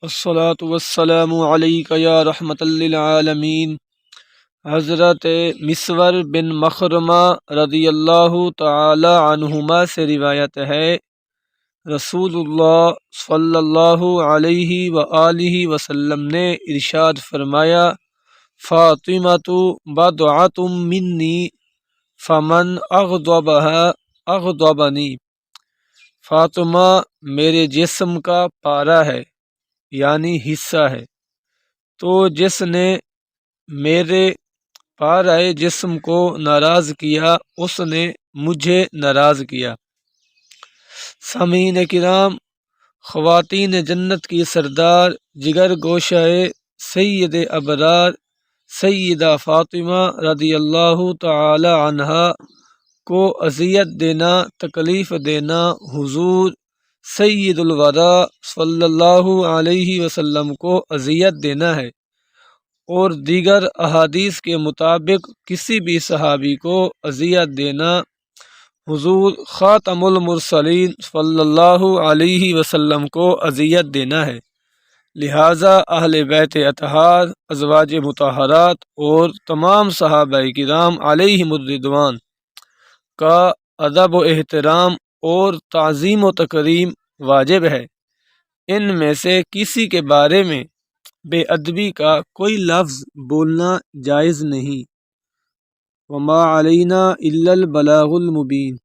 الصلاۃ والسلام علیک یا رحمۃ للعالمین۔ حضرت مسور بن مخرمہ رضی اللہ تعالی عنہما سے روایت ہے، رسول اللہ صلی اللہ علیہ وآلہ وسلم نے ارشاد فرمایا، فاطمۃ بضعۃ منی فمن اغضبها اغضبنی۔ فاطمہ میرے جسم کا پارہ ہے، یعنی حصہ ہے، تو جس نے میرے پارہ جسم کو ناراض کیا اس نے مجھے ناراض کیا۔ سامعین کرام، خواتین جنت کی سردار جگر گوشہ سید ابرار سیدہ فاطمہ رضی اللہ تعالی عنہا کو اذیت دینا، تکلیف دینا حضور سید الورا صلی اللہ علیہ وسلم کو اذیت دینا ہے، اور دیگر احادیث کے مطابق کسی بھی صحابی کو اذیت دینا حضور خاتم المرسلین صلی اللہ علیہ وسلم کو اذیت دینا ہے۔ لہٰذا اہل بیت اطہار، ازواج مطہرات اور تمام صحابہ کرام علیہم الرضوان کا ادب و احترام اور تعظیم و تکریم واجب ہے۔ ان میں سے کسی کے بارے میں بے ادبی کا کوئی لفظ بولنا جائز نہیں۔ وما علینا الا البلاغ المبین۔